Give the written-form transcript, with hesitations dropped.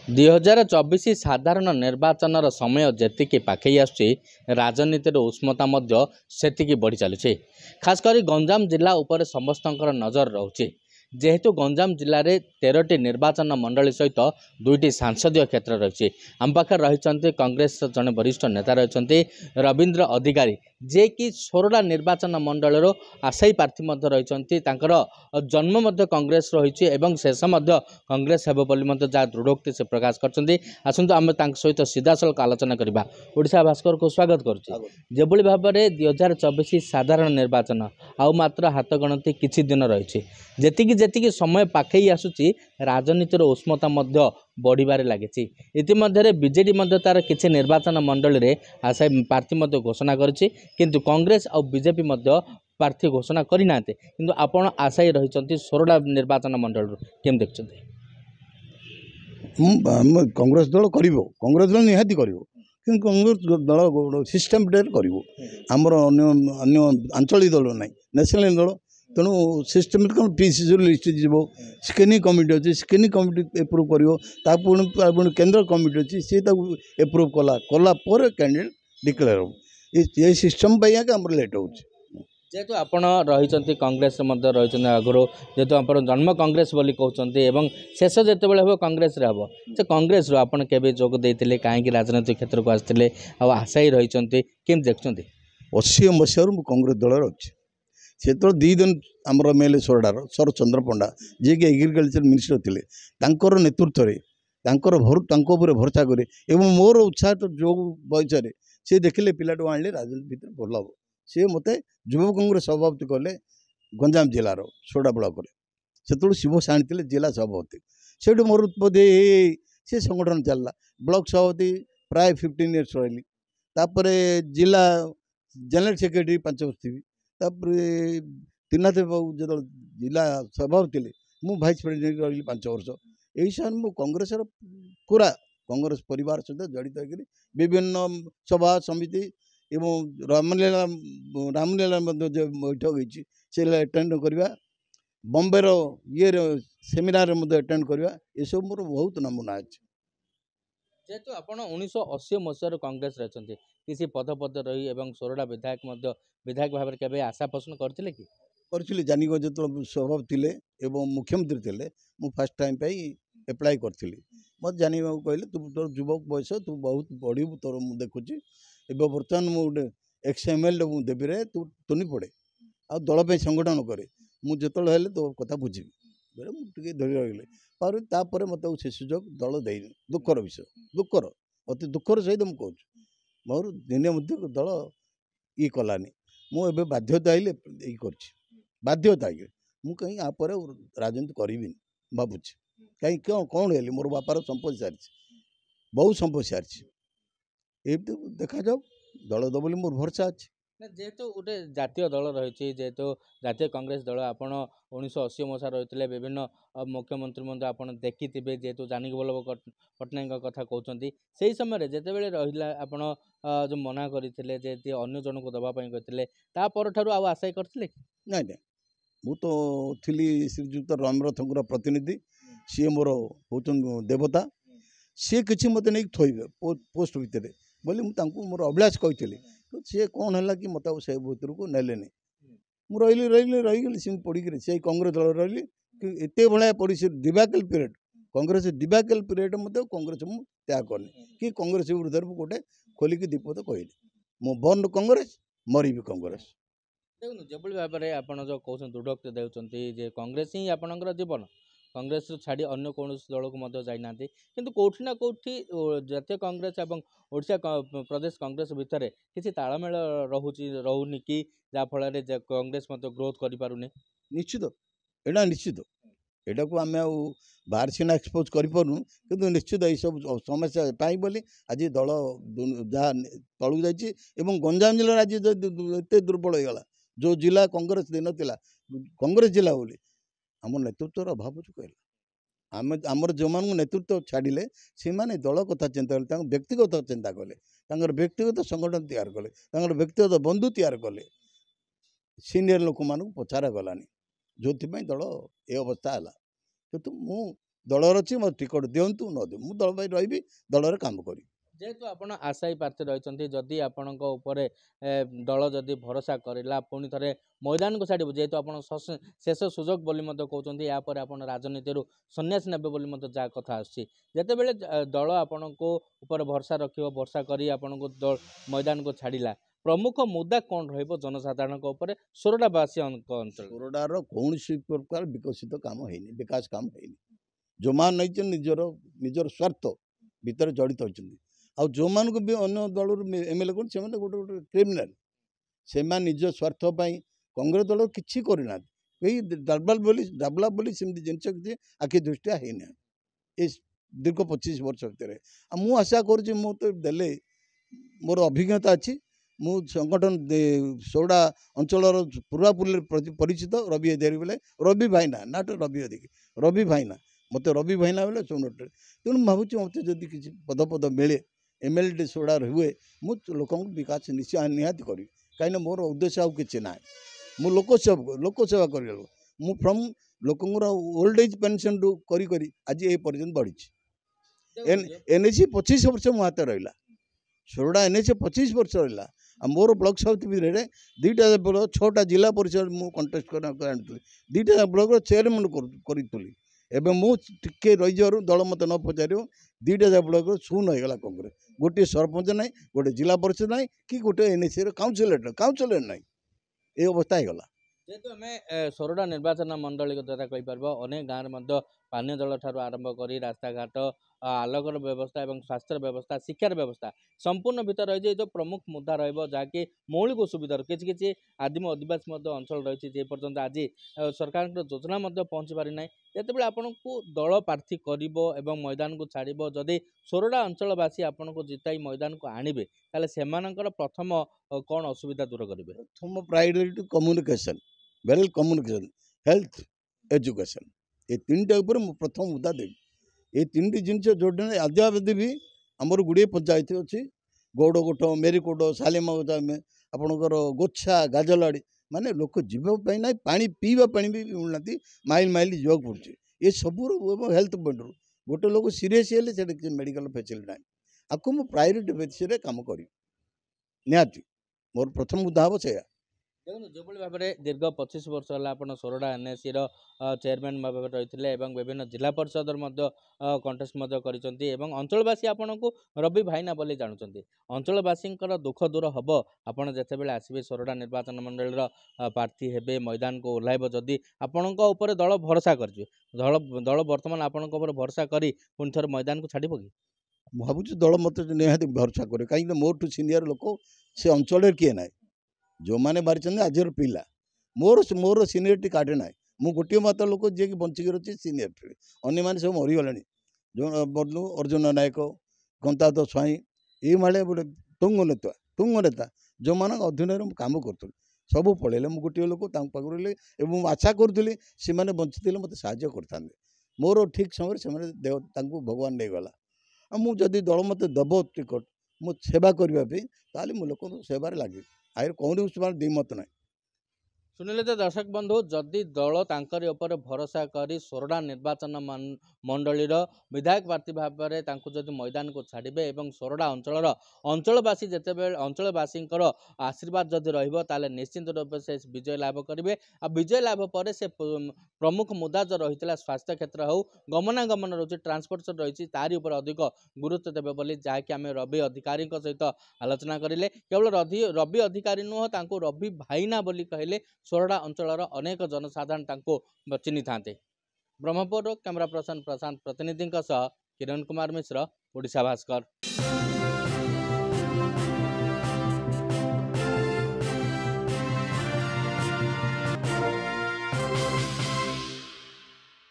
2024 ସାଧାରଣ ନିର୍ବାଚନର ସମୟ ଯେତିକି ପାଖେଇ ଆସୁଛି ରାଜନୀତିର ଉଷ୍ମତା ମଧ୍ୟ ସେତିକି ବଢ଼ି ଚାଲୁଛି। ଖାସ୍ କରି ଗଞ୍ଜାମ ଜିଲ୍ଲା ଉପରେ ସମସ୍ତଙ୍କର ନଜର ରହୁଛି। ଯେହେତୁ ଗଞ୍ଜାମ ଜିଲ୍ଲାରେ 13ଟି ନିର୍ବାଚନ ମଣ୍ଡଳୀ ସହିତ 2ଟି ସାଂସଦୀୟ କ୍ଷେତ୍ର ରହିଛି। ଆମ ପାଖରେ ରହିଛନ୍ତି କଂଗ୍ରେସର ଜଣେ ବରିଷ୍ଠ ନେତା ରହିଛନ୍ତି ରବୀନ୍ଦ୍ର ଅଧିକାରୀ, ଯିଏକି ସୋରଡ଼ା ନିର୍ବାଚନ ମଣ୍ଡଳୀର ଆଶାୟୀ ପ୍ରାର୍ଥୀ ମଧ୍ୟ ରହିଛନ୍ତି। ତାଙ୍କର ଜନ୍ମ ମଧ୍ୟ କଂଗ୍ରେସ ରହିଛି ଏବଂ ଶେଷ ମଧ୍ୟ କଂଗ୍ରେସ ହେବ ବୋଲି ମଧ୍ୟ ଯାହା ଦୃଢ଼ୋକ୍ତି ସେ ପ୍ରକାଶ କରିଛନ୍ତି। ଆସନ୍ତୁ ଆମେ ତାଙ୍କ ସହିତ ସିଧାସଳଖ ଆଲୋଚନା କରିବା। ଓଡ଼ିଶା ଭାସ୍କରକୁ ସ୍ୱାଗତ କରୁଛି। ଯେଭଳି ଭାବରେ 2024 ସାଧାରଣ ନିର୍ବାଚନ ଆଉ ମାତ୍ର ହାତ ଗଣତି କିଛି ଦିନ ରହିଛି। ଯେତିକି ସମୟ ପାଖେଇ ଆସୁଛି ରାଜନୀତିର ଉଷ୍ମତା ମଧ୍ୟ ବଢ଼ିବାରେ ଲାଗିଛି। ଇତିମଧ୍ୟରେ ବିଜେଡି ମଧ୍ୟ ତାର କିଛି ନିର୍ବାଚନ ମଣ୍ଡଳୀରେ ଆଶାୟୀ ପ୍ରାର୍ଥୀ ମଧ୍ୟ ଘୋଷଣା କରିଛି, କିନ୍ତୁ କଂଗ୍ରେସ ଆଉ ବିଜେପି ମଧ୍ୟ ପ୍ରାର୍ଥୀ ଘୋଷଣା କରିନାହାନ୍ତି। କିନ୍ତୁ ଆପଣ ଆଶାୟୀ ରହିଛନ୍ତି ସୋରଡ଼ା ନିର୍ବାଚନ ମଣ୍ଡଳୀରୁ, କେମିତି ଦେଖୁଛନ୍ତି? କଂଗ୍ରେସ ଦଳ କରିବ, କଂଗ୍ରେସ ଦଳ ନିହାତି କରିବ, କିନ୍ତୁ କଂଗ୍ରେସ ଦଳ ସିଷ୍ଟମେଟିକ୍ କରିବ। ଆମର ଅନ୍ୟ ଆଞ୍ଚଳିକ ଦଳ ନାହିଁ, ନ୍ୟାସନାଲ ଦଳ। ତେଣୁ ସିଷ୍ଟମେଟିକ୍ କ'ଣ ପିସିସି ଲିଷ୍ଟ ଯିବ, ସ୍କ୍ରିନିଂ କମିଟି ଅଛି, ସ୍କ୍ରିନିଂ କମିଟି ଏପ୍ରୁଭ୍ କରିବ, ତା ପୁଣି କେନ୍ଦ୍ର କମିଟି ଅଛି, ସିଏ ତାକୁ ଏପ୍ରୁଭ୍ କଲା ପରେ କ୍ୟାଣ୍ଡିଡେଟ୍ ଡିକ୍ଲେୟାର ହେବ। ଏ ସିଷ୍ଟମ୍ ପାଇଁ ଆଜ୍ଞା ଆମର ଲେଟ୍ ହେଉଛି। ଯେହେତୁ ଆପଣ ରହିଛନ୍ତି କଂଗ୍ରେସରେ ମଧ୍ୟ ରହିଛନ୍ତି ଆଗରୁ, ଯେହେତୁ ଆପଣ ଜନ୍ମ କଂଗ୍ରେସ ବୋଲି କହୁଛନ୍ତି ଏବଂ ଶେଷ ଯେତେବେଳେ ହେବ କଂଗ୍ରେସରେ ହେବ, ସେ କଂଗ୍ରେସରୁ ଆପଣ କେବେ ଯୋଗ ଦେଇଥିଲେ, କାହିଁକି ରାଜନୈତିକ କ୍ଷେତ୍ରକୁ ଆସିଥିଲେ ଆଉ ଆଶାୟୀ ରହିଛନ୍ତି, କେମିତି ଦେଖୁଛନ୍ତି? 80 ମସିହାରୁ ମୁଁ କଂଗ୍ରେସ ଦଳରେ ଅଛି। ସେତେବେଳେ 2 ଦିନ ଆମର ଏମ୍ଏଲ୍ଏ ସୋରଡ଼ାର ଶରତଚନ୍ଦ୍ର ପଣ୍ଡା, ଯିଏକି ଏଗ୍ରିକଲଚର ମିନିଷ୍ଟର ଥିଲେ, ତାଙ୍କର ନେତୃତ୍ୱରେ ତାଙ୍କ ଉପରେ ଭରସା କରି ଏବଂ ମୋର ଉତ୍ସାହ ଯୋଗ ବୟସରେ ସେ ଦେଖିଲେ ପିଲାଟାକୁ ଆଣିଲେ ରାଜନୀତି ଭିତରେ ଭଲ ହେବ। ସେ ମୋତେ ଯୁବ କଂଗ୍ରେସ ସଭାପତି କଲେ ଗଞ୍ଜାମ ଜିଲ୍ଲାର ସୋରଡ଼ା ବ୍ଲକରେ। ସେତେବେଳେ ଶିବ ସାଣୀ ଥିଲେ ଜିଲ୍ଲା ସଭାପତି। ସେଇଠୁ ମୋର ଉତ୍ପତ୍ତି ହେଇ ସେ ସଂଗଠନ ଚାଲିଲା। ବ୍ଲକ ସଭାପତି ପ୍ରାୟ 15 ଇୟର୍ସ ରହିଲି। ତାପରେ ଜିଲ୍ଲା ଜେନେରାଲ ସେକ୍ରେଟାରୀ 5 ବର୍ଷ ଥିବି। ତାପରେ ତ୍ରିନାଥ ବାବୁ ଯେତେବେଳେ ଜିଲ୍ଲା ସଭାପତି ଥିଲେ, ମୁଁ ଭାଇସ୍ ପ୍ରେସିଡେଣ୍ଟ ରହିଲି 5 ବର୍ଷ। ଏହି ସମୟରେ ମୁଁ କଂଗ୍ରେସର ପୁରା କଂଗ୍ରେସ ପରିବାର ସହିତ ଜଡ଼ିତ ହୋଇକରି ବିଭିନ୍ନ ସଭା ସମିତି ଏବଂ ରାମଲୀଳା ମଧ୍ୟ ଯେ ବୈଠକ ହୋଇଛି ସେ ଆଟେଣ୍ଡ କରିବା, ବମ୍ବେର ସେମିନାରରେ ମଧ୍ୟ ଆଟେଣ୍ଡ କରିବା, ଏସବୁ ମୋର ବହୁତ ନମୁନା ଅଛି। ଯେହେତୁ ଆପଣ 1980 ମସିହାରୁ କଂଗ୍ରେସରେ ଅଛନ୍ତି, କିଛି ପଦପଦ ରହି ଏବଂ ସୋରଡ଼ା ବିଧାୟକ ଭାବରେ କେବେ ଆଶା ପୋଷଣ କରିଥିଲେ କି? କରିଥିଲି। ଜାନିଗଞ୍ଜ ଯେତେବେଳେ ସଭାପତି ଥିଲେ ଏବଂ ମୁଖ୍ୟମନ୍ତ୍ରୀ ଥିଲେ, ମୁଁ ଫାର୍ଷ୍ଟ ଟାଇମ୍ ପାଇଁ ଆପ୍ଲାଏ କରିଥିଲି। ମୋତେ ଜାନିବାବୁ କହିଲେ, ତୁ ତୋର ଯୁବକ ବୟସ, ତୁ ବହୁତ ବଢ଼ିବୁ, ତୋର ମୁଁ ଦେଖୁଛି। ଏବେ ବର୍ତ୍ତମାନ ମୁଁ ଗୋଟେ XMLରେ ମୁଁ ଦେବିରେ, ତୁ ତୁନି ପଡ଼େ ଆଉ ଦଳ ପାଇଁ ସଂଗଠନ କରେ, ମୁଁ ଯେତେବେଳେ ହେଲେ ତୋ କଥା ବୁଝିବି। ବେଳେ ମୁଁ ଟିକେ ଧରି ରହିଲେ ତାପରେ ମୋତେ ଆଉ ସେ ସୁଯୋଗ ଦଳ ଦେଇନି। ଦୁଃଖର ବିଷୟ, ଅତି ଦୁଃଖର ସହିତ ମୁଁ କହୁଛି, ମୋର ଦିନେ ମଧ୍ୟ ଦଳ କଲାନି। ମୁଁ ଏବେ ବାଧ୍ୟତା ଆଇଲେ କରିଛି, ବାଧ୍ୟତା ଆଇଲେ ମୁଁ କାହିଁ ପରେ ରାଜନୀତି କରିବିନି ଭାବୁଛି। କାହିଁକି କ'ଣ ହେଲି, ମୋର ବାପାର ସମ୍ପତ୍ତି ସାରିଛି, ବହୁତ ସମ୍ପତ୍ତି ସାରିଛି। ଏମିତି ଦେଖାଯାଉ, ଦଳ ଦେବ ବୋଲି ମୋର ଭରସା ଅଛି। ଯେହେତୁ ଗୋଟେ ଜାତୀୟ ଦଳ ରହିଛି, ଯେହେତୁ ଜାତୀୟ କଂଗ୍ରେସ ଦଳ, ଆପଣ 1980 ମସିହା ରହିଥିଲେ, ବିଭିନ୍ନ ମୁଖ୍ୟମନ୍ତ୍ରୀ ମଧ୍ୟ ଆପଣ ଦେଖିଥିବେ। ଯେହେତୁ ଜାନକୀ ବଲ୍ଲଭ ପଟ୍ଟନାୟକଙ୍କ କଥା କହୁଛନ୍ତି, ସେହି ସମୟରେ ଯେତେବେଳେ ରହିଲା ଆପଣ ଯେଉଁ ମନା କରିଥିଲେ, ଯେହେତୁ ଅନ୍ୟ ଜଣଙ୍କୁ ଦେବା ପାଇଁ କହିଥିଲେ, ତା ପରଠାରୁ ଆଉ ଆଶାୟୀ କରିଥିଲେ କି? ନାଇଁ, ମୁଁ ତ ଥିଲି ଶ୍ରୀଯୁକ୍ତ ରାମରଥଙ୍କର ପ୍ରତିନିଧି। ସିଏ ମୋର ହେଉଛନ୍ତି ଦେବତା। ସିଏ କିଛି ମୋତେ ନେଇକି ଥୋଇବେ ପୋଷ୍ଟ ଭିତରେ ବୋଲି ମୁଁ ତାଙ୍କୁ ମୋର ଅଭିଳାଷ କହିଥିଲି। ସିଏ କ'ଣ ହେଲା କି ମୋତେ ଆଉ ସେ ଭିତରକୁ ନେଲେନି। ମୁଁ ରହିଗଲି ସେମିତି ପଡ଼ିକିରି ସେଇ କଂଗ୍ରେସ ଦଳରେ ରହିଲି। ଏତେ ଭଳିଆ ପଡ଼ିଛି ଡିବାକେଲ୍ ପିରିୟଡ଼, କଂଗ୍ରେସ ଡିବାକେଲ୍ ପିରିୟଡ଼ ମଧ୍ୟ କଂଗ୍ରେସ ମୁଁ ତ୍ୟାଗ କରିନି କି କଂଗ୍ରେସ ବିରୁଦ୍ଧରେ ମୁଁ ଗୋଟେ ଖୋଲିକି ଦୀପଦ କହିଲି। ମୁଁ ବର୍ଣ୍ଣ କଂଗ୍ରେସ, ମରିବି କଂଗ୍ରେସ। ଦେଖନ୍ତୁ, ଯେଭଳି ଭାବରେ ଆପଣ ଯେଉଁ କହୁଛନ୍ତି, ଦୃଢ଼ୋକ୍ତି ଦେଉଛନ୍ତି ଯେ କଂଗ୍ରେସ ହିଁ ଆପଣଙ୍କର ଜୀବନ, କଂଗ୍ରେସରୁ ଛାଡ଼ି ଅନ୍ୟ କୌଣସି ଦଳକୁ ମଧ୍ୟ ଯାଇନାହାନ୍ତି, କିନ୍ତୁ କେଉଁଠି ନା କେଉଁଠି ଜାତୀୟ କଂଗ୍ରେସ ଏବଂ ଓଡ଼ିଶା ପ୍ରଦେଶ କଂଗ୍ରେସ ଭିତରେ କିଛି ତାଳମେଳ ରହୁନି କି, ଯାହାଫଳରେ କଂଗ୍ରେସ ମଧ୍ୟ ଗ୍ରୋଥ୍ କରିପାରୁନି? ନିଶ୍ଚିତ, ଏଟାକୁ ଆମେ ଆଉ ବାହାର ସିନା ଏକ୍ସପୋଜ୍ କରିପାରୁନୁ, କିନ୍ତୁ ନିଶ୍ଚିତ ଏଇସବୁ ସମସ୍ୟା ପାଇଁ ବୋଲି ଆଜି ଦଳ ଯାହା ତଳକୁ ଯାଇଛି ଏବଂ ଗଞ୍ଜାମ ଜିଲ୍ଲାରେ ଆଜି ଏତେ ଦୁର୍ବଳ ହେଇଗଲା। ଯେଉଁ ଜିଲ୍ଲା କଂଗ୍ରେସ ନଥିଲା କଂଗ୍ରେସ ଜିଲ୍ଲା ବୋଲି, ଆମ ନେତୃତ୍ୱର ଅଭାବ କହିଲା। ଆମର ଯେଉଁମାନଙ୍କୁ ନେତୃତ୍ୱ ଛାଡ଼ିଲେ ସେମାନେ ଦଳ କଥା ଚିନ୍ତା କଲେ, ତାଙ୍କ ବ୍ୟକ୍ତିଗତ ଚିନ୍ତା କଲେ, ତାଙ୍କର ବ୍ୟକ୍ତିଗତ ସଂଗଠନ ତିଆରି କଲେ, ତାଙ୍କର ବ୍ୟକ୍ତିଗତ ବନ୍ଧୁ ତିଆରି କଲେ। ସିନିୟର ଲୋକମାନଙ୍କୁ ପଚାରା ଗଲାନି, ଯେଉଁଥିପାଇଁ ଦଳ ଏ ଅବସ୍ଥା ହେଲା। କିନ୍ତୁ ମୁଁ दलर अच्छी मत टिकट दिंतु न दिउ मु दल रही दलर काम करी जेहेतु आपण आशायी प्रार्थी रही जदि आपण दल जदि भरोसा करला पुणी थे मैदान को छाड़ जेहेतु आप शेष सुजोग बोली कहते यापर आप राजनीति सन्यास ने जहाँ कथा आसते बेले दल आपण को ऊपर भरोसा रख भरोसा कर आपण को मैदान को छाड़ा प्रमुख मुद्दा कौन रनसाधारण सोरडावासी अंचल सोरडार कौन प्रकार विकसित काम है विकास काम है जो मान नहीं निजर निजर स्वार्थ भितर जड़ित होती आ जो मान को भी अन्य दल एमएलए कौन से गोटे गोटे क्रिमिनाल से निज स्वार्थ कांग्रेस दल किसी करना कहीं डाबला बोली सेमती जिनस किसी आखि दृष्टिया होना ये दीर्घ 25 वर्ष भितर मु आशा करुँच मुझे मोर अभिज्ञता अच्छी मु संगठन सोरडा अंचल पूरापूरी परिचित रवि अधिकारी बेले रवि भाईना नाट रवि अधिकारी रवि भाईना मत रवि भाईना बेले सोनटे तेणु भावुँ मत जदि किसी पद मिले एमएलए सोरडा हुए मु लोक विकास निहाती करी कहीं मोर उद्देश्य आउ कि ना मु लोकसेवा कर मु फ्रम लोक ओल्ड एज पेंशन रू करी आज ये पर्यटन बढ़ी एनएसी 25 वर्ष मो हाथ रहा सोरडा एनएसी 25 वर्ष रहा मोर ब्लॉक साउथ भितर दुईटा ब्लॉक 6टा जिला परिषद मु कंटेस्ट कर दुईटा ब्लॉक चेयरमैन करी एवं मुझे रही दल मत न पचार दुईटा ब्लॉक शून्य होगा कांग्रेस गोटे सरपंच ना गोटे जिला परिषद ना कि गोटे एनएसी काउंसिलर ना ये अवस्था होगा जेहेतु आम सोरडा निर्वाचन मंडली द्वारा कहीपर अनेक गाँव में पानीय जल ठार आरंभ कर रास्ता घाट आलोकर व्यवस्था और स्वास्थ्य व्यवस्था शिक्षार व्यवस्था संपूर्ण भीतर रही जो प्रमुख मुद्दा रही मौलिक सुविधा किसी आदिम आदिवासी अंचल रही पर्यंत आज सरकार योजना पहुँची पारि ना जिते आपण को दल प्रार्थी कर मैदान को छाड़ जदि सोरडा अंचलवासी आपण को जिताई मैदान को आणवे ताले सेमानकर प्रथम कौन असुविधा दूर करेंगे प्रथम priority communication well communication health education ये 3टा ऊपर प्रथम मुद्दा देवी ये 3टी जिनस जोड़े आद्यावधि भी आमर गुड़े पंचायत अच्छी गौड़कोट मेरीकोट सालेमागोचा आपणकर गोछा गाजलाड़ी माने लोक जीवाई ना पा पीवा पा भी मिलना माइल माइल जावाक पड़े ये सब हेल्थ पॉइंट गोटे लोक सीरीयस हेल्ले मेडिकल फैसिलिटी ना आपको मुझे प्रायोरिटी बेसिस काम करी निहाती मोर प्रथम मुद्दा हम से देखो जो भाव में दीर्घ 25 वर्ष है सोरडा एनएसी चेयरमैन भाव रही विभिन्न जिला परिषद कंटेस्ट कर अंचलवासी आपण को रवि भाईना बोली जानते अंचलवासी दुख दूर हम आपड़ जिते आसवे सोरडा निर्वाचन मंडल प्रार्थी हे मैदान को ओह्लैब जदि आपण दल भरोसा कर दल बर्तमान आपण भरोसा करी पुणी थे मैदान को छाड़ कि भावुँ दल मत निहाती भरोसा करे कहीं मोर सीनियर लोक से अंचल किए ना जो मैंने बारी आज पिला मोर सीनियरिटी काटे ना मु गोटे मात्र लोक जी बंचिक अच्छे सीनियर अन्य मैंने सब मरीगले जो बर्णु अर्जुन नायक गंताध स्वाई ये माले गोटे तुंग नेता जो मान अधीन कम कर सब पलैले मु गोटे लोक पाखे आशा करूँ से बंची मत साहय करते मोर ठीक समय से भगवान नहीं गला मुझे दल मत दब टिकट मु सेवा करने मु लोक सेवार लगे आयर कौन दिमत ना शुणिले तो दर्शक बंधु जदि दल तांकरी ऊपर भरोसा करी सोरडा निर्वाचन मंडली विधायक प्रार्थी भाव में जदि मैदान को छाड़े और सोरडा अंचलवासी जिते अंचलवासी आशीर्वाद जदि रहा निश्चिंत रूप से विजय लाभ करेंगे आ विजय लाभ पर से प्रमुख मुद्दा जो रही है स्वास्थ्य क्षेत्र हो गमनागमन रही ट्रांसपोर्ट रही तारी उपर अधिक गुरुत्व देवे बोली जहाँकि आम रवि अधिकारी सहित आलोचना करें केवल रवि अधिकारी नुह रवि भाईना बोली कहले सोरडा अंचल अनेक जनसाधारण चिन्ही था ब्रह्मपुर कैमरा पर्सन प्रशांत प्रतिनिधि किरण कुमार मिश्र ओडिशा भास्कर।